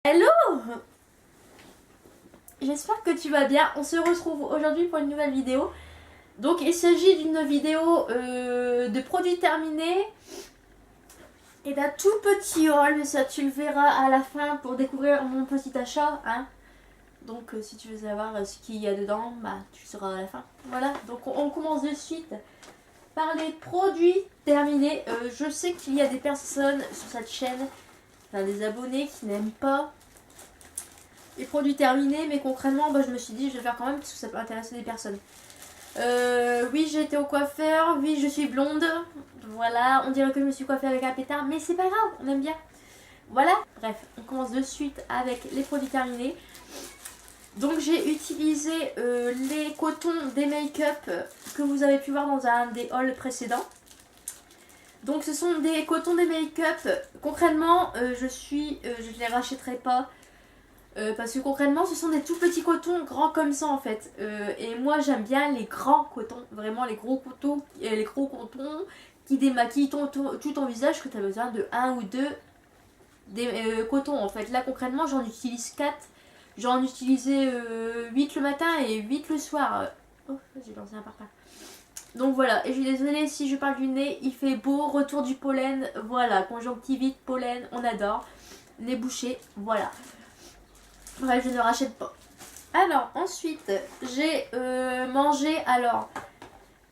Hello! J'espère que tu vas bien. On se retrouve aujourd'hui pour une nouvelle vidéo. Donc il s'agit d'une vidéo de produits terminés et d'un tout petit haul. Ça tu le verras à la fin pour découvrir mon petit achat. Hein. Donc si tu veux savoir ce qu'il y a dedans, bah tu le sauras à la fin. Voilà, donc on commence de suite par les produits terminés. Je sais qu'il y a des personnes sur cette chaîne, enfin des abonnés qui n'aiment pas les produits terminés, mais concrètement je me suis dit je vais faire quand même parce que ça peut intéresser des personnes. Oui, j'ai été au coiffeur, oui je suis blonde, voilà, on dirait que je me suis coiffée avec un pétard, mais c'est pas grave, on aime bien. Voilà, bref, on commence de suite avec les produits terminés. Donc j'ai utilisé les cotons des make-up que vous avez pu voir dans un des hauls précédents. Donc ce sont des cotons des make-up, concrètement je les rachèterai pas. Parce que concrètement ce sont des tout petits cotons grands comme ça en fait, et moi j'aime bien les grands cotons, vraiment les gros cotons qui démaquillent tout ton visage, que tu as besoin de un ou deux cotons en fait. Là concrètement j'en utilise 4, j'en utilisais 8 le matin et 8 le soir. Oh, j'ai lancé un parpaing. Donc voilà, et je suis désolée si je parle du nez, il fait beau, retour du pollen, voilà, conjonctivite, pollen, on adore, nez bouché, voilà. Bref, je ne rachète pas. Alors, ensuite, j'ai mangé. Alors,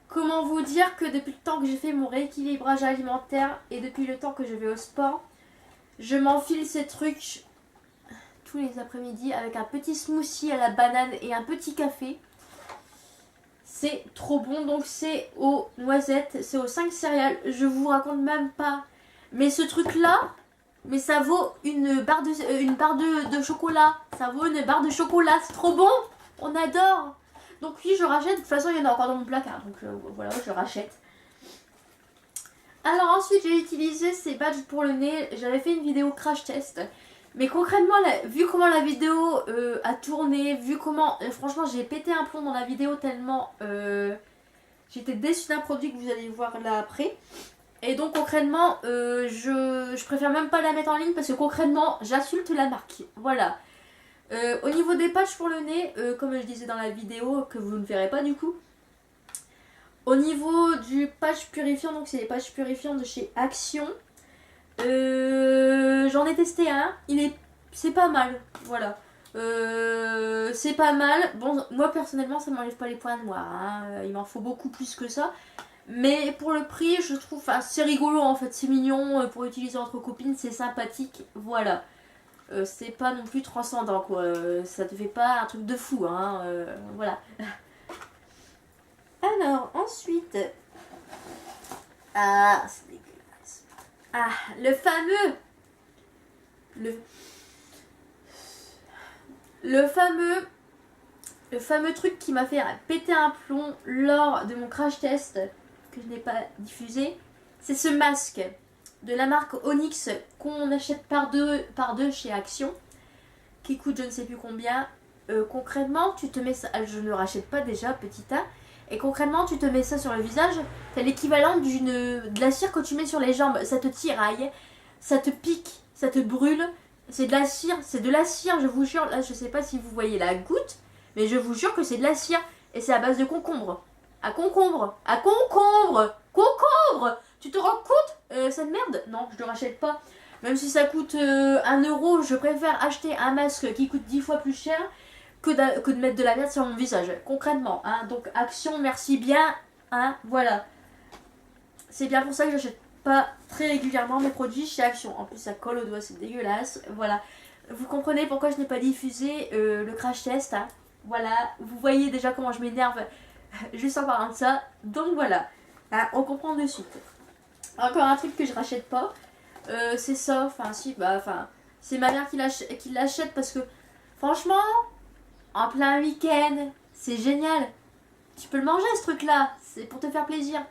comment vous dire que depuis le temps que j'ai fait mon rééquilibrage alimentaire et depuis le temps que je vais au sport, je m'enfile ces trucs tous les après-midi avec un petit smoothie à la banane et un petit café. C'est trop bon. Donc, c'est aux noisettes, c'est aux 5 céréales. Je vous raconte même pas. Mais ce truc-là, mais ça vaut une barre de chocolat. Ça vaut une barre de chocolat. C'est trop bon. On adore. Donc oui, je rachète. De toute façon, il y en a encore dans mon placard. Donc voilà, je rachète. Alors ensuite, j'ai utilisé ces badges pour le nez. J'avais fait une vidéo crash test. Mais concrètement, vu comment la vidéo a tourné, vu comment... franchement, j'ai pété un plomb dans la vidéo tellement... j'étais déçue d'un produit que vous allez voir là après. Et donc concrètement, je préfère même pas la mettre en ligne parce que concrètement, j'insulte la marque. Voilà. Au niveau des patchs pour le nez, comme je disais dans la vidéo, que vous ne verrez pas du coup. Au niveau du patch purifiant, donc c'est les patchs purifiants de chez Action. J'en ai testé un, c'est pas mal. Voilà. C'est pas mal. Bon, moi personnellement, ça m'enlève pas les points noirs. Hein. Il m'en faut beaucoup plus que ça. Mais pour le prix, je trouve, c'est rigolo en fait, c'est mignon pour utiliser entre copines, c'est sympathique, voilà. C'est pas non plus transcendant quoi, ça te fait pas un truc de fou, hein, voilà. Alors, ensuite, ah, c'est dégueulasse. Ah, le fameux truc qui m'a fait péter un plomb lors de mon crash test, que je n'ai pas diffusé, c'est ce masque de la marque Onyx qu'on achète par deux chez Action, qui coûte je ne sais plus combien. Concrètement, tu te mets ça, je ne le rachète pas déjà, petit A, et concrètement, tu te mets ça sur le visage, c'est l'équivalent de la cire que tu mets sur les jambes, ça te tiraille, ça te pique, ça te brûle, c'est de la cire, je vous jure, là je sais pas si vous voyez la goutte, mais je vous jure que c'est de la cire, et c'est à base de concombre. À concombre, à concombre, concombre. Tu te rends compte cette merde? Non, je ne le rachète pas. Même si ça coûte 1 euro, je préfère acheter un masque qui coûte 10 fois plus cher que de mettre de la merde sur mon visage. Concrètement, hein. Donc Action, merci bien, hein, voilà. C'est bien pour ça que j'achète pas très régulièrement mes produits chez Action. En plus, ça colle aux doigts, c'est dégueulasse. Voilà. Vous comprenez pourquoi je n'ai pas diffusé le crash test, hein. Voilà. Vous voyez déjà comment je m'énerve juste en parlant de ça. Donc voilà. Hein, on comprend de suite. Encore un truc que je rachète pas. C'est ça. Enfin, si, c'est ma mère qui l'achète parce que, franchement, en plein week-end, c'est génial. Tu peux le manger ce truc-là. C'est pour te faire plaisir.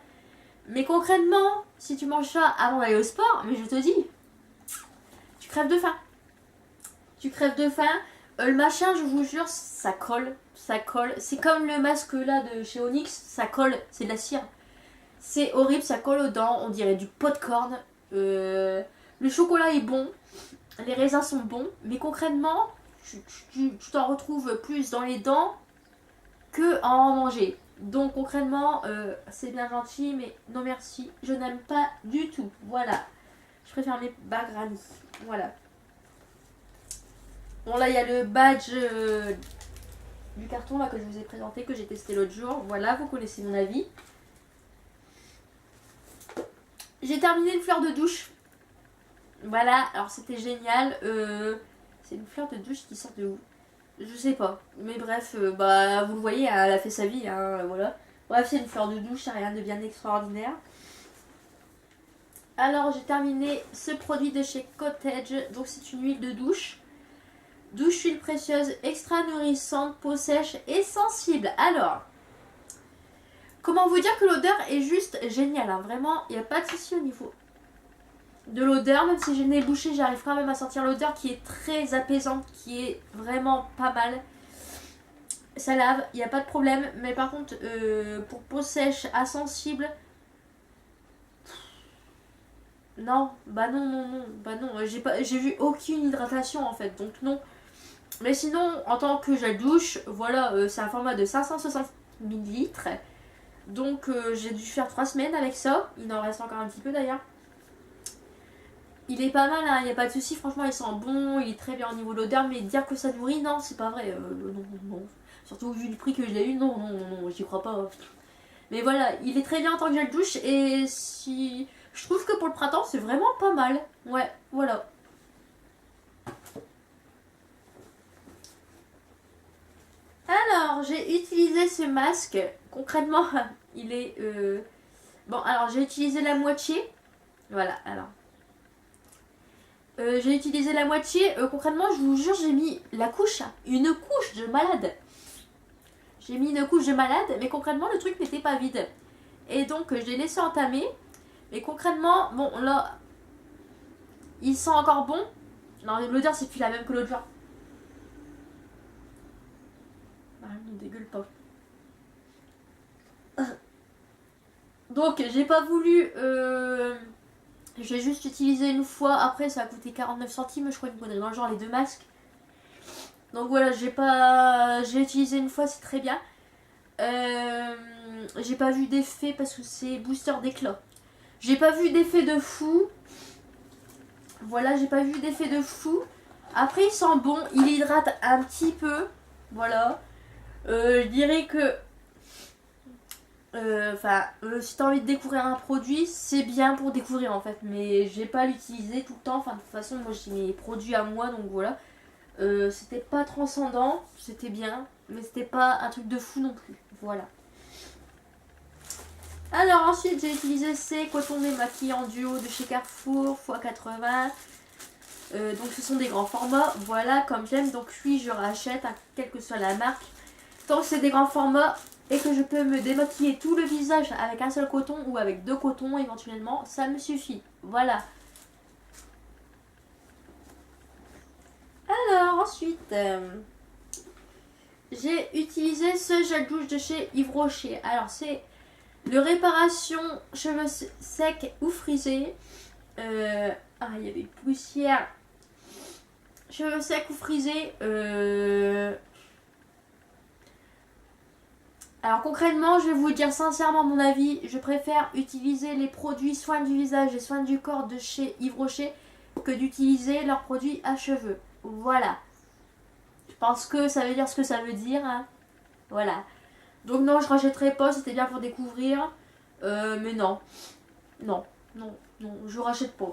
Mais concrètement, si tu manges ça avant d'aller au sport, mais je te dis, tu crèves de faim. Tu crèves de faim. Le machin, je vous jure, ça colle. Ça colle. C'est comme le masque là de chez Onyx, ça colle. C'est de la cire. C'est horrible, ça colle aux dents. On dirait du popcorn. Le chocolat est bon. les raisins sont bons, mais concrètement, tu t'en retrouves plus dans les dents que à en manger. Donc concrètement, c'est bien gentil, mais non merci, je n'aime pas du tout. Voilà, je préfère mes Bagrani. Voilà. Bon là, il y a le badge du carton là que je vous ai présenté, que j'ai testé l'autre jour. Voilà, vous connaissez mon avis. J'ai terminé une fleur de douche. Voilà, alors c'était génial. C'est une fleur de douche qui sort de où? Je sais pas. Mais bref, bah vous le voyez, elle a fait sa vie, hein, voilà. Bref, c'est une fleur de douche, rien de bien extraordinaire. Alors j'ai terminé ce produit de chez Cottage. Donc c'est une huile de douche. Douche huile précieuse, extra nourrissante, peau sèche et sensible. Alors, comment vous dire que l'odeur est juste géniale, hein. Vraiment, il n'y a pas de souci au niveau de l'odeur. Même si j'ai le nez bouché, j'arrive quand même à sentir l'odeur qui est très apaisante, qui est vraiment pas mal. Ça lave, il n'y a pas de problème. Mais par contre, pour peau sèche à sensible, non, bah non, bah non. J'ai vu aucune hydratation en fait, donc non. Mais sinon, en tant que gel douche, voilà, c'est un format de 560 ml. Donc j'ai dû faire 3 semaines avec ça. Il en reste encore un petit peu d'ailleurs. Il est pas mal, hein, il n'y a pas de souci. Franchement, il sent bon, il est très bien au niveau de l'odeur. Mais dire que ça nourrit, non, c'est pas vrai. Non. Surtout vu le prix que je l'ai eu, non, j'y crois pas. Mais voilà, il est très bien en tant que gel douche. Et si je trouve que pour le printemps, c'est vraiment pas mal. Ouais, voilà. Alors, j'ai utilisé ce masque. Concrètement, il est... Bon, alors j'ai utilisé la moitié. Voilà, alors. J'ai utilisé la moitié. Concrètement, je vous jure, j'ai mis la couche. Une couche de malade. J'ai mis une couche de malade, mais concrètement, le truc n'était pas vide. Et donc, je l'ai laissé entamer. Mais concrètement, bon, là, il sent encore bon. Non, l'odeur, c'est plus la même que l'autre jour. Ah, ne dégueule pas. Donc, j'ai pas voulu... J'ai juste utilisé une fois. Après, ça a coûté 49 centimes, je crois, une connerie dans le genre, les deux masques. Donc voilà, j'ai utilisé une fois, c'est très bien. J'ai pas vu d'effet parce que c'est booster d'éclat. J'ai pas vu d'effet de fou. Voilà, j'ai pas vu d'effet de fou. Après, il sent bon, il hydrate un petit peu. Voilà. Je dirais que... si t'as envie de découvrir un produit, c'est bien pour découvrir en fait. Mais je vais pas l'utiliser tout le temps. Enfin, de toute façon, moi j'ai mes produits à moi, donc voilà. C'était pas transcendant, c'était bien, mais c'était pas un truc de fou non plus. Voilà. Alors ensuite j'ai utilisé ces cotons démaquillants duo de chez Carrefour x80. Donc ce sont des grands formats, voilà comme j'aime. Donc oui, je rachète, hein, quelle que soit la marque. Tant que c'est des grands formats et que je peux me démaquiller tout le visage avec un seul coton ou avec 2 cotons éventuellement, ça me suffit. Voilà. Alors ensuite, j'ai utilisé ce gel douche de chez Yves Rocher. Alors c'est le réparation cheveux secs ou frisés. Il y avait poussière. Cheveux secs ou frisés. Alors concrètement, je vais vous dire sincèrement mon avis. Je préfère utiliser les produits soins du visage et soins du corps de chez Yves Rocher que d'utiliser leurs produits à cheveux. Voilà. Je pense que ça veut dire ce que ça veut dire. Hein. Voilà. Donc non, je rachèterai pas. C'était bien pour découvrir. Mais non. Non. Je rachète pas.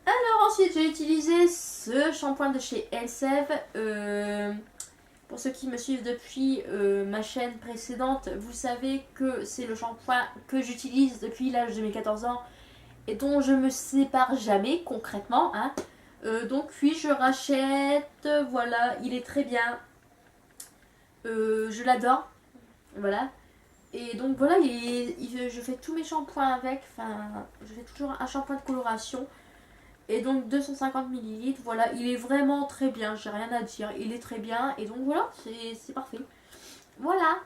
Alors ensuite, j'ai utilisé ce shampoing de chez Elseve. Pour ceux qui me suivent depuis ma chaîne précédente, vous savez que c'est le shampoing que j'utilise depuis l'âge de mes 14 ans et dont je me sépare jamais concrètement. Hein. Donc oui, je rachète, voilà, il est très bien. Je l'adore, voilà. Et donc voilà, je fais tous mes shampoings avec, enfin, je fais toujours un shampoing de coloration. Et donc 250 ml, voilà, il est vraiment très bien, j'ai rien à dire, il est très bien. Et donc voilà, c'est parfait. Voilà.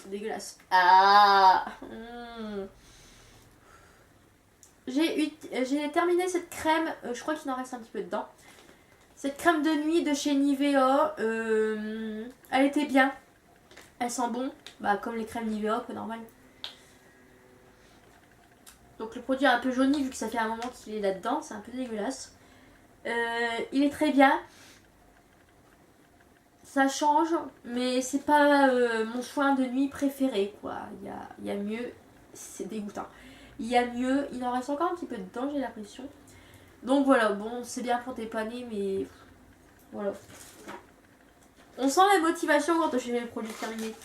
c'est dégueulasse. Ah J'ai terminé cette crème, je crois qu'il en reste un petit peu dedans. Cette crème de nuit de chez Nivea, elle était bien. Elle sent bon, bah comme les crèmes Nivea, quoi, normal. Donc le produit est un peu jauni vu que ça fait un moment qu'il est là-dedans, c'est un peu dégueulasse. Il est très bien. Ça change, mais c'est pas mon soin de nuit préféré, quoi. Il y a mieux, c'est dégoûtant. Il y a mieux, il en reste encore un petit peu dedans, j'ai l'impression. Donc voilà, bon, c'est bien pour dépanner, mais voilà. On sent la motivation quand j'ai le produit terminé.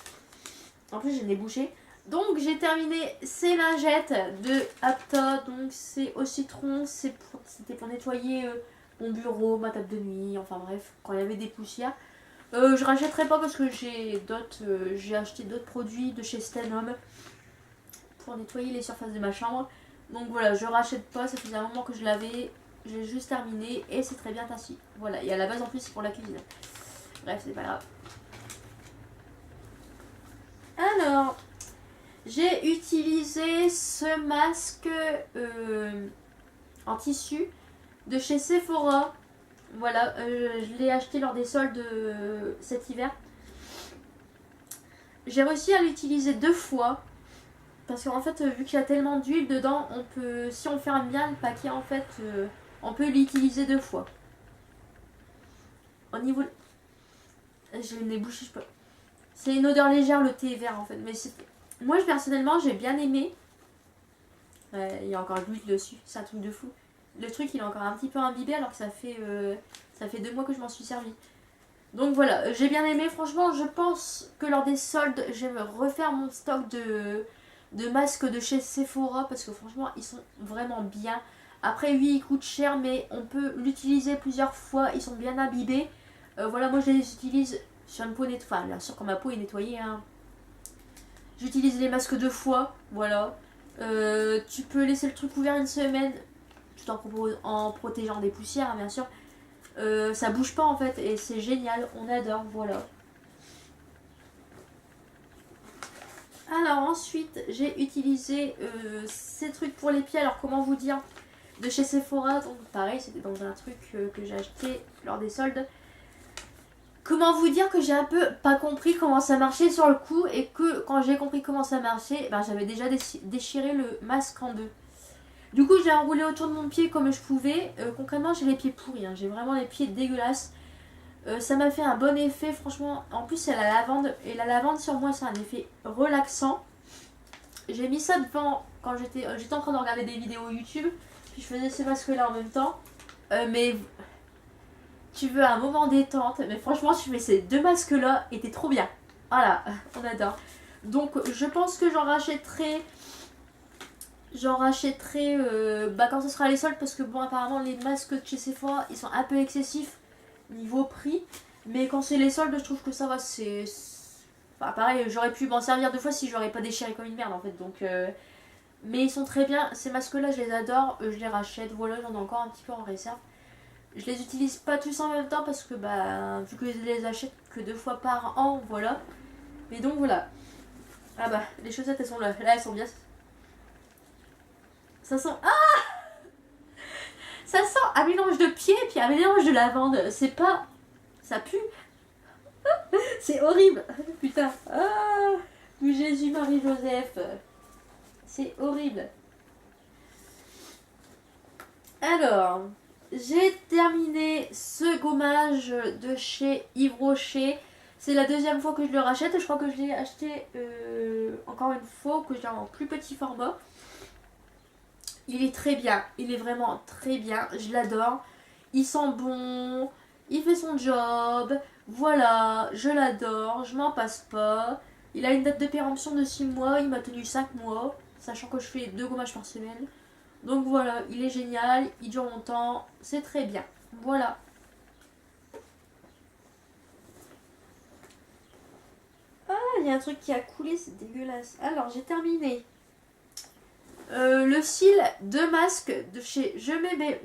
En plus, j'ai les bouchées. Donc j'ai terminé ces lingettes de Apta. Donc c'est au citron, c'était pour nettoyer mon bureau, ma table de nuit, enfin bref, quand il y avait des poussières. Je rachèterai pas parce que j'ai acheté d'autres produits de chez Stenhome pour nettoyer les surfaces de ma chambre. Donc voilà, je rachète pas, ça faisait un moment que je l'avais, j'ai juste terminé et c'est très bien ainsi. Voilà, et à la base en plus c'est pour la cuisine. Bref, c'est pas grave. Alors, j'ai utilisé ce masque en tissu de chez Sephora. Voilà, je l'ai acheté lors des soldes cet hiver. J'ai réussi à l'utiliser 2 fois. Parce qu'en fait, vu qu'il y a tellement d'huile dedans, on peut, si on ferme bien le paquet, en fait, on peut l'utiliser 2 fois. Au niveau... J'ai le nez bouché, je peux... C'est une odeur légère, le thé vert, en fait. Mais moi, personnellement, j'ai bien aimé. Il y a encore de l'huile dessus, c'est un truc de fou. Le truc, il est encore un petit peu imbibé alors que ça fait 2 mois que je m'en suis servi. Donc voilà, j'ai bien aimé. Franchement, je pense que lors des soldes, je vais me refaire mon stock de masques de chez Sephora parce que franchement, ils sont vraiment bien. Après, oui, ils coûtent cher, mais on peut l'utiliser plusieurs fois. Ils sont bien imbibés. Voilà, moi, je les utilise sur une peau nettoyée. Enfin, bien sûr, quand ma peau est nettoyée. Hein. J'utilise les masques 2 fois. Voilà. Tu peux laisser le truc ouvert une semaine tout en protégeant des poussières, hein, bien sûr. Ça bouge pas en fait et c'est génial, on adore, voilà. Alors ensuite j'ai utilisé ces trucs pour les pieds, alors comment vous dire, de chez Sephora, donc pareil c'était dans un truc que j'ai acheté lors des soldes. Comment vous dire que j'ai un peu pas compris comment ça marchait sur le coup et que quand j'ai compris comment ça marchait, ben, j'avais déjà déchiré le masque en 2. Du coup, j'ai enroulé autour de mon pied comme je pouvais. Concrètement, j'ai les pieds pourris. Hein. J'ai vraiment les pieds dégueulasses. Ça m'a fait un bon effet, franchement. En plus, c'est la lavande. Et la lavande, sur moi, c'est un effet relaxant. J'ai mis ça devant quand j'étais en train de regarder des vidéos YouTube. Puis je faisais ce masque-là en même temps. Mais tu veux un moment détente. Mais franchement, tu mets ces 2 masques-là et t'es trop bien. Voilà, on adore. Donc, je pense que j'en rachèterai... quand ce sera les soldes parce que bon apparemment les masques de chez Sephora ils sont un peu excessifs niveau prix, mais quand c'est les soldes je trouve que ça va, c'est enfin, pareil, j'aurais pu m'en servir 2 fois si j'aurais pas déchiré comme une merde en fait, donc mais ils sont très bien, ces masques là je les adore, je les rachète, voilà, j'en ai encore un petit peu en réserve. Je les utilise pas tous en même temps parce que bah vu que je les achète que 2 fois par an, voilà, mais donc voilà. Ah bah les chaussettes elles sont là elles sont bien. Ça sent... Ah, ça sent un mélange de pied et puis un mélange de lavande. C'est pas... Ça pue. C'est horrible. Putain. Ah, Jésus, Marie, Joseph. C'est horrible. Alors, j'ai terminé ce gommage de chez Yves Rocher. C'est la 2e fois que je le rachète. Je crois que je l'ai acheté encore une fois, que je l'ai en plus petit format. Il est très bien, il est vraiment très bien, je l'adore. Il sent bon, il fait son job, voilà, je l'adore, je m'en passe pas. Il a une date de péremption de 6 mois, il m'a tenu 5 mois, sachant que je fais 2 gommages par semaine. Donc voilà, il est génial, il dure longtemps, c'est très bien. Voilà. Ah, il y a un truc qui a coulé, c'est dégueulasse. Alors, j'ai terminé. Le cil de masque de chez Je mets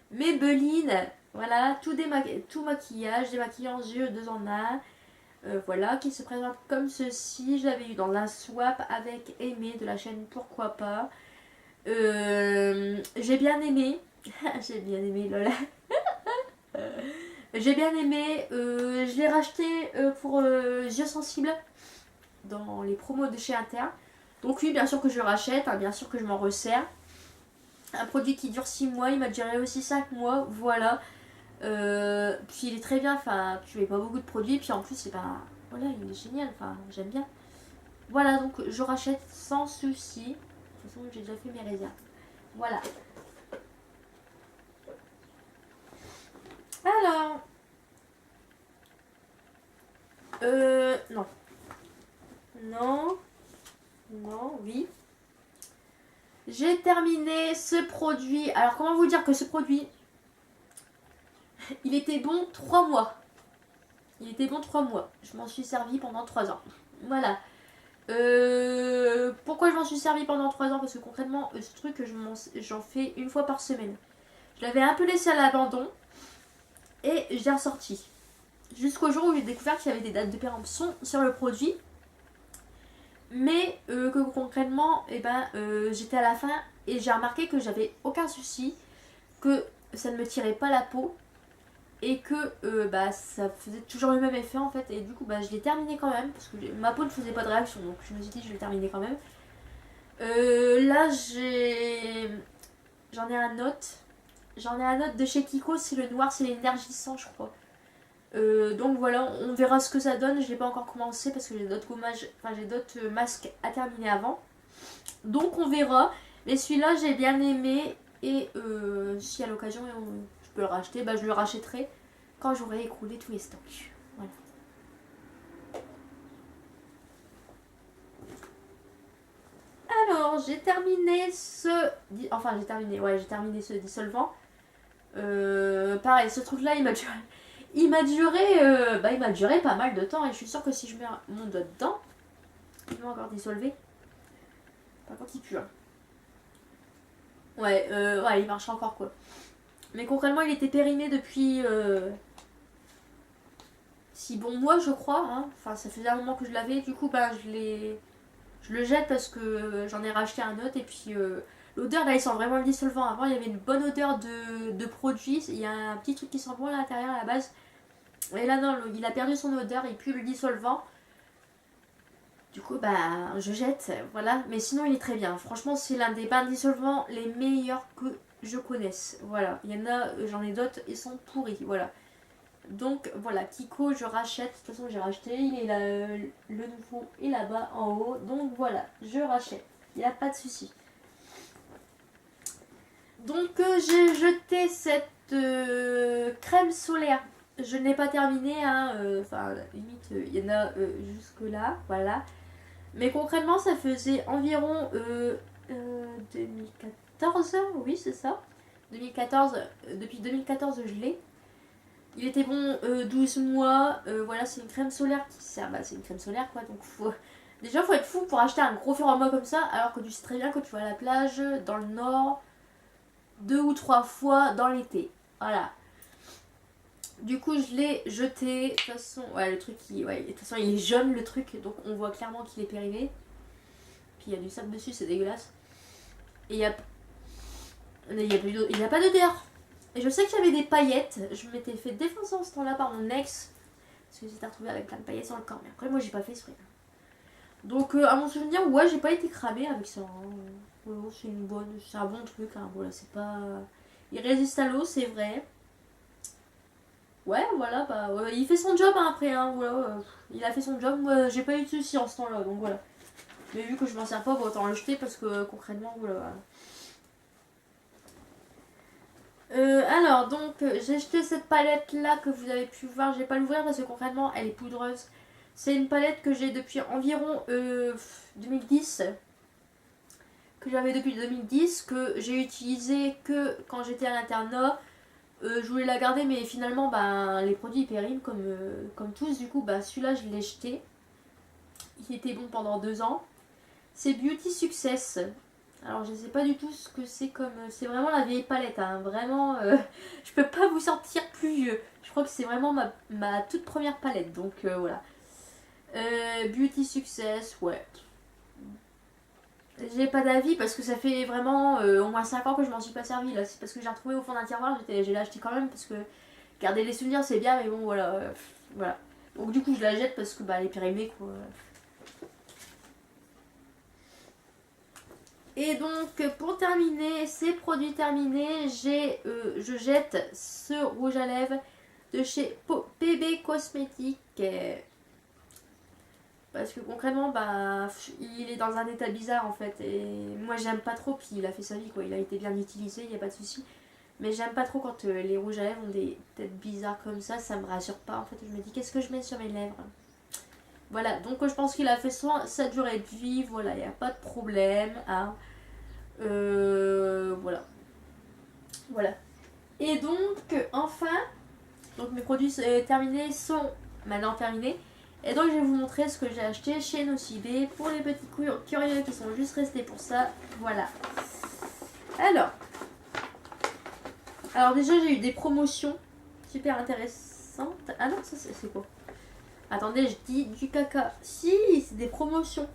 Maybelline, voilà, tout maquillage, démaquillant yeux, 2 en 1. Voilà, qui se présente comme ceci. Je l'avais eu dans la swap avec Aimé de la chaîne Pourquoi pas. J'ai bien aimé. J'ai bien aimé, Lola. J'ai bien aimé. Je l'ai racheté pour yeux sensibles dans les promos de chez Inter. Donc oui, bien sûr que je le rachète, hein, bien sûr que je m'en resserre. Un produit qui dure 6 mois, il m'a duré aussi 5 mois, voilà. Puis il est très bien, enfin, tu mets pas beaucoup de produits, puis en plus, c'est pas... Voilà, il est génial, enfin, j'aime bien. Voilà, donc je rachète sans souci. De toute façon, j'ai déjà fait mes réserves. Voilà. Alors... Non. Non. Non, oui. J'ai terminé ce produit. Alors, comment vous dire que ce produit... Il était bon 3 mois. Il était bon 3 mois. Je m'en suis servi pendant 3 ans. Voilà. Pourquoi je m'en suis servi pendant 3 ans? Parce que concrètement, ce truc, j'en fais une fois par semaine. Je l'avais un peu laissé à l'abandon. Et je l'ai ressorti. Jusqu'au jour où j'ai découvert qu'il y avait des dates de péremption sur le produit. Mais que concrètement, j'étais à la fin et j'ai remarqué que j'avais aucun souci. Que ça ne me tirait pas la peau. Et que ça faisait toujours le même effet en fait. Et du coup je l'ai terminé quand même. Parce que ma peau ne faisait pas de réaction. Donc je me suis dit je vais terminer quand même. Là j'en ai un autre. J'en ai un autre de chez Kiko. C'est le noir, c'est l'énergisant je crois. Donc voilà, on verra ce que ça donne. Je n'ai pas encore commencé parce que j'ai d'autres gommages, enfin j'ai d'autres masques à terminer avant. Donc on verra. Mais celui-là j'ai bien aimé. Et si à l'occasion je peux le racheter, je le rachèterai quand j'aurai écoulé tous les stocks. Voilà. Alors j'ai terminé ce... Enfin j'ai terminé ce dissolvant. Pareil, ce truc là il m'a duré pas mal de temps. Et je suis sûre que si je mets mon doigt dedans, il va encore dissolver. Par contre il pue hein. Ouais, il marche encore quoi. Mais concrètement, il était périmé depuis 6 bons mois, je crois. Hein. Enfin, ça faisait un moment que je l'avais. Du coup, je le jette parce que j'en ai racheté un autre. Et puis, l'odeur, là, il sent vraiment le dissolvant. Avant, il y avait une bonne odeur de produit. Il y a un petit truc qui sent bon à l'intérieur à la base. Et là, non, il a perdu son odeur. Il pue le dissolvant. Du coup, je jette. Voilà. Mais sinon, il est très bien. Franchement, c'est l'un des bains dissolvants les meilleurs que je connaisse. Voilà. Il y en a, j'en ai d'autres, ils sont pourris. Voilà. Donc voilà, Kiko, je rachète. De toute façon, j'ai racheté. Il est là, le nouveau est là-bas en haut. Donc voilà, je rachète. Il n'y a pas de souci. Donc j'ai jeté cette crème solaire. Je n'ai pas terminé. Enfin, limite, il y en a jusque-là. Voilà. Mais concrètement, ça faisait environ 2014. Oui, c'est ça. 2014. Depuis 2014, je l'ai. Il était bon 12 mois. Voilà, c'est une crème solaire qui sert. C'est une crème solaire quoi. Donc déjà, faut être fou pour acheter un gros format comme ça. Alors que tu sais très bien que tu vas à la plage, dans le nord, 2 ou 3 fois dans l'été. Voilà. Du coup, je l'ai jeté. De toute façon, le truc, de toute façon, il est jaune le truc. Donc on voit clairement qu'il est périmé. Puis il y a du sable dessus, c'est dégueulasse. Et il n'y a pas d'odeur. Et je sais que j'avais des paillettes. Je m'étais fait défoncer en ce temps-là par mon ex. Parce que j'étais retrouvée avec plein de paillettes sur le corps. Mais après, moi, j'ai pas fait exprès. Donc, à mon souvenir, j'ai pas été cramée avec ça. C'est un bon truc. Hein. Voilà, c'est pas... Il résiste à l'eau, c'est vrai. Ouais, voilà, il fait son job hein, après. Hein, voilà, il a fait son job. Moi, j'ai pas eu de soucis en ce temps-là. Donc, voilà. Mais vu que je m'en sers pas, autant le jeter parce que concrètement, voilà. Alors donc j'ai jeté cette palette là que vous avez pu voir, je vais pas l'ouvrir parce que concrètement elle est poudreuse. C'est une palette que j'ai depuis environ 2010, que j'avais depuis 2010, que j'ai utilisé que quand j'étais à l'internat. Je voulais la garder mais finalement les produits ils périment comme tous. Du coup celui-là je l'ai jeté. Il était bon pendant 2 ans. C'est Beauty Success. Alors je sais pas du tout ce que c'est comme... C'est vraiment la vieille palette, hein. Vraiment, je peux pas vous sortir plus vieux. Je crois que c'est vraiment ma toute première palette, donc voilà. Beauty Success, ouais. J'ai pas d'avis parce que ça fait vraiment au moins 5 ans que je m'en suis pas servi là. C'est parce que j'ai retrouvé au fond d'un tiroir, je l'ai acheté quand même parce que garder les souvenirs c'est bien, mais bon voilà. Voilà. Donc du coup je la jette parce que bah elle est périmée quoi. Et donc pour terminer, ces produits terminés, je jette ce rouge à lèvres de chez PB Cosmétiques. Parce que concrètement, bah, il est dans un état bizarre en fait. Et moi j'aime pas trop, puis il a fait sa vie quoi. Il a été bien utilisé, il n'y a pas de souci. Mais j'aime pas trop quand les rouges à lèvres ont des têtes bizarres comme ça me rassure pas en fait. Je me dis qu'est-ce que je mets sur mes lèvres. Voilà, donc je pense qu'il a fait sa durée de vie, voilà, il n'y a pas de problème. Hein. Voilà. Voilà. Et donc, enfin, donc mes produits terminés sont maintenant terminés. Et donc je vais vous montrer ce que j'ai acheté chez Nocibé pour les petits curieux qui sont juste restés pour ça. Voilà. Alors déjà j'ai eu des promotions super intéressantes. Ah non, ça c'est quoi? Attendez, je dis du caca. Si, c'est des promotions.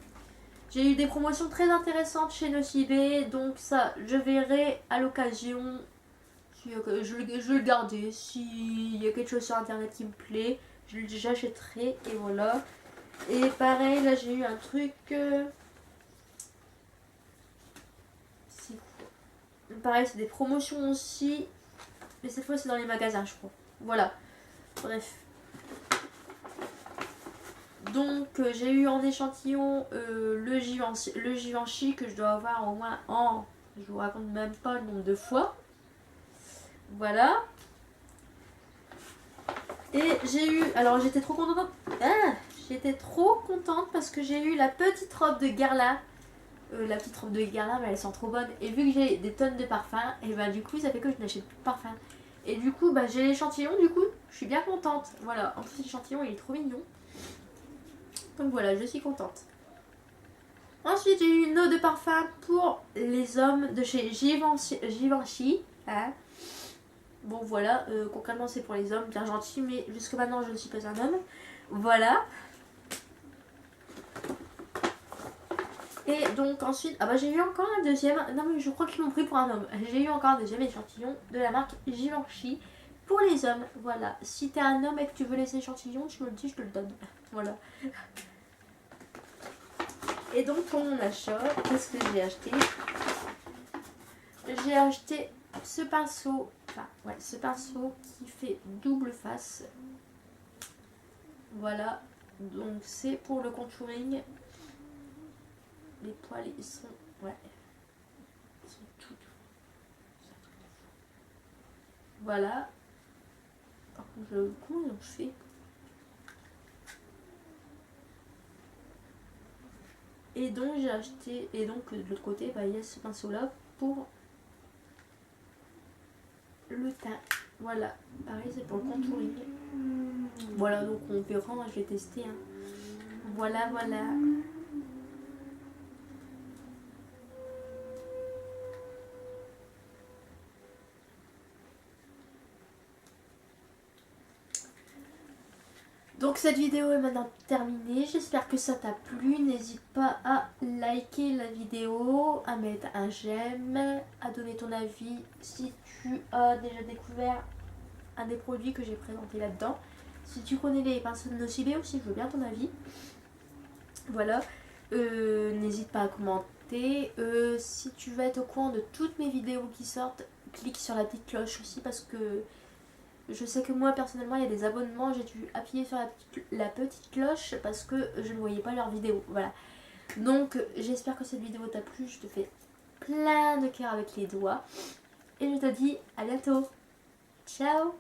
J'ai eu des promotions très intéressantes chez Nocibé. Donc ça, je verrai à l'occasion. Je vais le garder. S'il y a quelque chose sur internet qui me plaît, j'achèterai et voilà. Et pareil, là j'ai eu un truc. C'est quoi? Pareil, c'est des promotions aussi. Mais cette fois, c'est dans les magasins, je crois. Voilà. Bref. Donc, j'ai eu en échantillon le Givenchy que je dois avoir au moins en. Je vous raconte même pas le nombre de fois. Voilà. Et j'ai eu. Alors, j'étais trop contente. Ah, j'étais trop contente parce que j'ai eu la petite robe de Guerlain. La petite robe de Guerlain, mais elle sent trop bonne. Et vu que j'ai des tonnes de parfums, et bah du coup, ça fait que je n'achète plus de parfums. Et du coup, bah j'ai l'échantillon, du coup, je suis bien contente. Voilà, en plus l'échantillon, il est trop mignon. Donc voilà, je suis contente. Ensuite, j'ai eu une eau de parfum pour les hommes de chez Givenchy. Hein. Bon voilà, concrètement c'est pour les hommes, bien gentil, mais jusque maintenant je ne suis pas un homme. Voilà. Et donc ensuite, ah bah j'ai eu encore un deuxième, non mais je crois qu'ils m'ont pris pour un homme. J'ai eu encore un deuxième échantillon de la marque Givenchy pour les hommes. Voilà, si t'es un homme et que tu veux les échantillons, tu me le dis, je te le donne. Voilà. Et donc pour mon achat, qu'est-ce que j'ai acheté? J'ai acheté ce pinceau, ce pinceau qui fait double face. Voilà, donc c'est pour le contouring. Les poils ils sont, ouais, ils sont tout. Voilà. Par contre, comment ils ont fait? Et donc j'ai acheté, et donc de l'autre côté, bah, il y a ce pinceau là pour le teint. Voilà, pareil c'est pour le contouring. Voilà, donc on verra, je vais tester. Hein. Voilà, voilà. Donc cette vidéo est maintenant terminée, j'espère que ça t'a plu, n'hésite pas à liker la vidéo, à mettre un j'aime, à donner ton avis si tu as déjà découvert un des produits que j'ai présenté là-dedans. Si tu connais les pinceaux de Nocibé aussi, je veux bien ton avis. Voilà, n'hésite pas à commenter, si tu veux être au courant de toutes mes vidéos qui sortent, clique sur la petite cloche aussi parce que... Je sais que moi personnellement il y a des abonnements, j'ai dû appuyer sur la petite cloche parce que je ne voyais pas leurs vidéos. Voilà. Donc j'espère que cette vidéo t'a plu, je te fais plein de cœurs avec les doigts. Et je te dis à bientôt. Ciao.